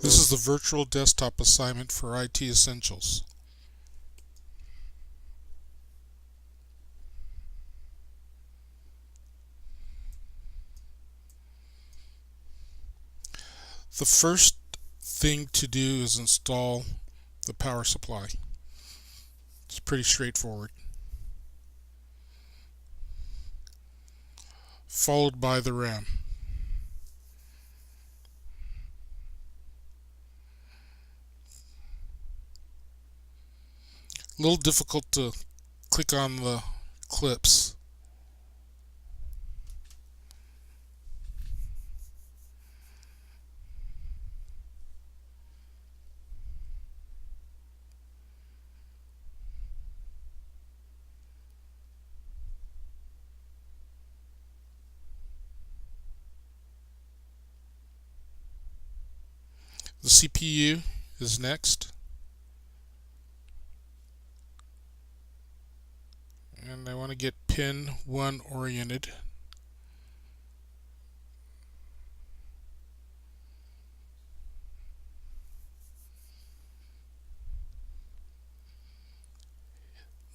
This is the virtual desktop assignment for IT Essentials. The first thing to do is install the power supply. It's pretty straightforward. Followed by the RAM. A little difficult to click on the clips. The CPU is next. And I want to get pin 1 oriented.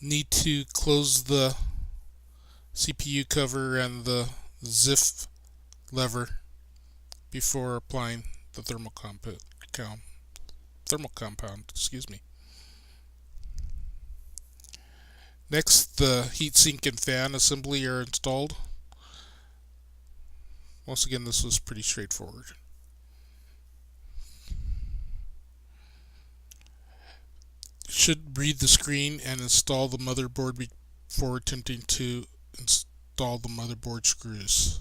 Need to close the CPU cover and the ZIF lever before applying the thermal compound. Next, the heatsink and fan assembly are installed. Once again, this was pretty straightforward. Should read the screen and install the motherboard before attempting to install the motherboard screws.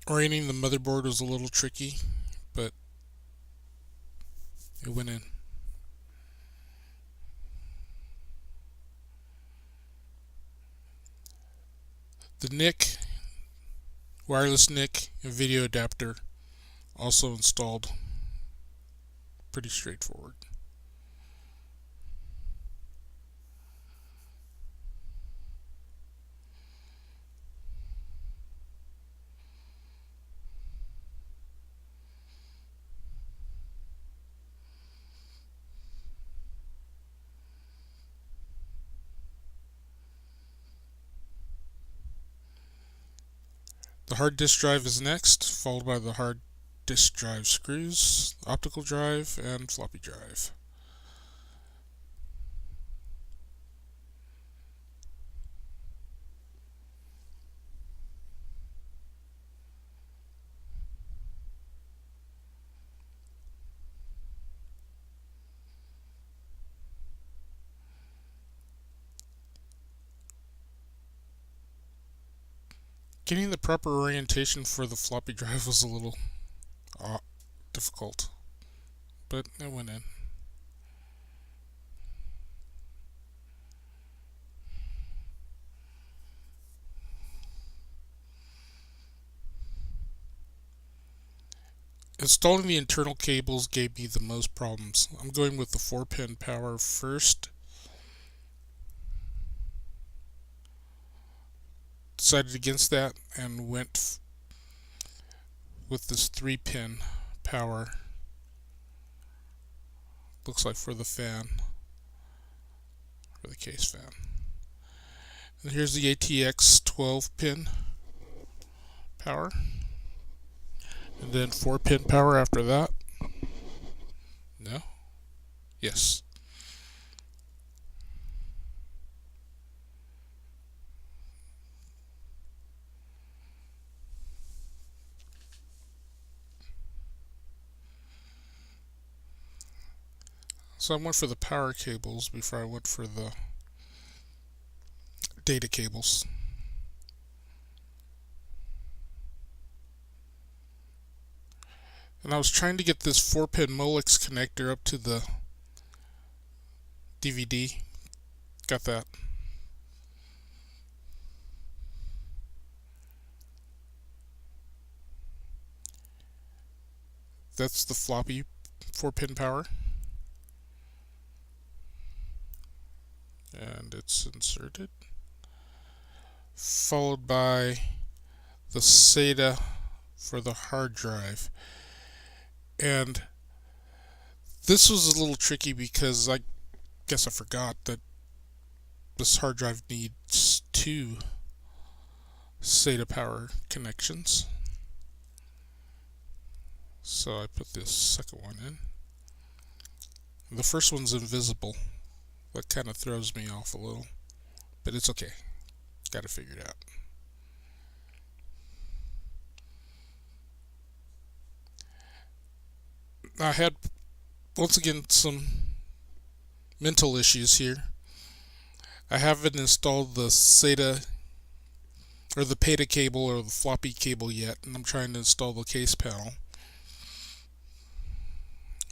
Orienting the motherboard was a little tricky, but it went in. The NIC, wireless NIC, and video adapter also installed. Pretty straightforward. The hard disk drive is next, followed by the hard disk drive screws, optical drive, and floppy drive. Getting the proper orientation for the floppy drive was a little difficult, but it went in. Installing the internal cables gave me the most problems. I'm going with the 4-pin power first. Decided against that and went with this 3-pin power. Looks like for the fan, for the case fan. And here's the ATX 12-pin power, and then 4-pin power after that. No? Yes. So I went for the power cables before I went for the data cables. And I was trying to get this 4-pin Molex connector up to the DVD. Got that. That's the floppy 4-pin power. And it's inserted. followed by the SATA for the hard drive. And this was a little tricky because I guess I forgot that this hard drive needs two SATA power connections. So I put this second one in. The first one's invisible. That kind of throws me off a little, but it's okay. Got it figured out. I had, once again, some mental issues here. I haven't installed the SATA or the PATA cable or the floppy cable yet, and I'm trying to install the case panel.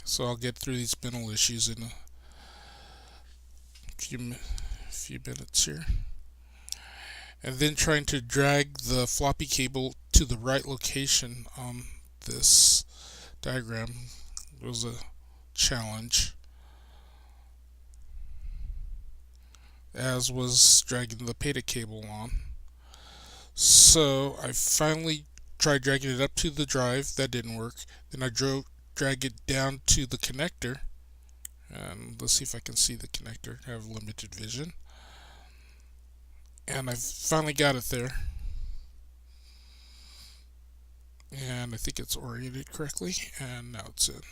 So I'll get through these mental issues in a few minutes here. And then trying to drag the floppy cable to the right location on this diagram was a challenge, as was dragging the PATA cable on. So I finally tried dragging it up to the drive. That didn't work. Then I drag it down to the connector, and let's see if I can see the connector. I have limited vision, and I finally got it there, and I think it's oriented correctly, and now it's in.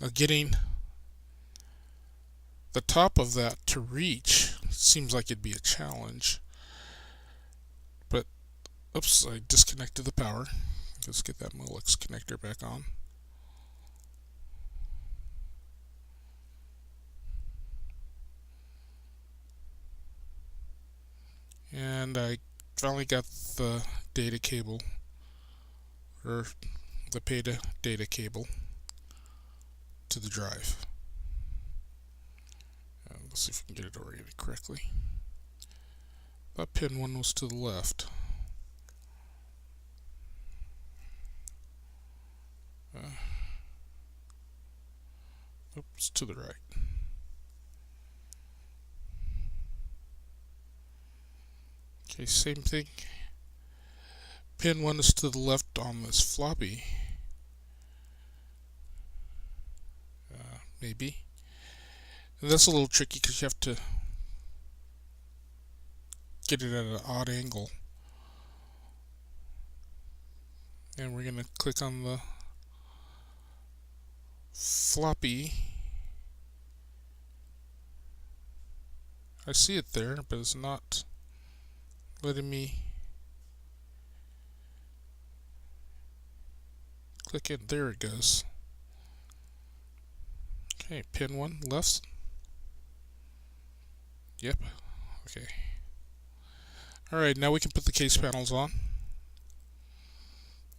Now getting the top of that to reach seems like it'd be a challenge, but oops, I disconnected the power. Let's get that Molex connector back on. And I finally got the data cable, or the PATA data cable, to the drive. And let's see if we can get it oriented correctly. That pin 1 was to the left. Oops, to the right. Okay, same thing. Pin 1 is to the left on this floppy. Maybe. And that's a little tricky because you have to get it at an odd angle. And we're going to click on the floppy. I see it there, but it's not letting me click it. There it goes. Okay, pin 1 left. Yep. Okay. Alright, now we can put the case panels on,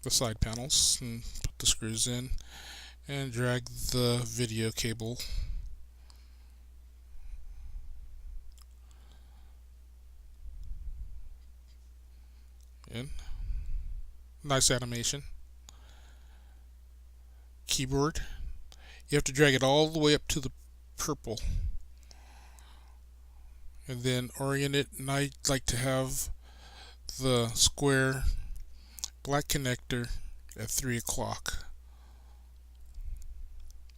the side panels, and put the screws in and drag the video cable in. Nice animation. Keyboard. You have to drag it all the way up to the purple and then orient it, and I like to have the square black connector at 3 o'clock.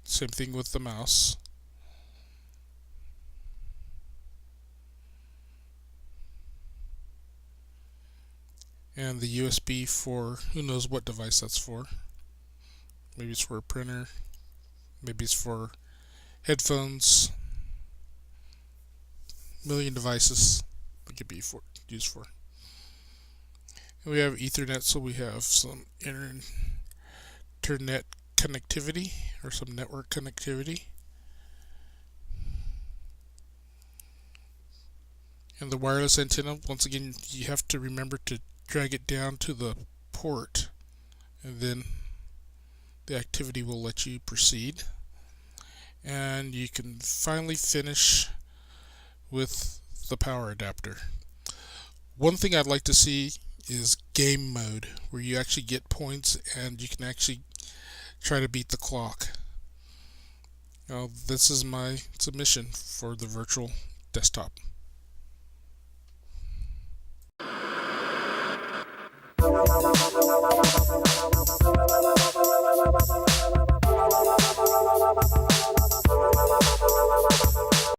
Same thing with the mouse. And the USB for who knows what device that's for. Maybe it's for a printer, maybe it's for headphones. Million devices it could be used for. And we have Ethernet, so we have some internet connectivity, or some network connectivity. And the wireless antenna, once again, you have to remember to drag it down to the port, and then the activity will let you proceed. And you can finally finish with the power adapter. One thing I'd like to see is game mode, where you actually get points and you can actually try to beat the clock. Now, this is my submission for the virtual desktop.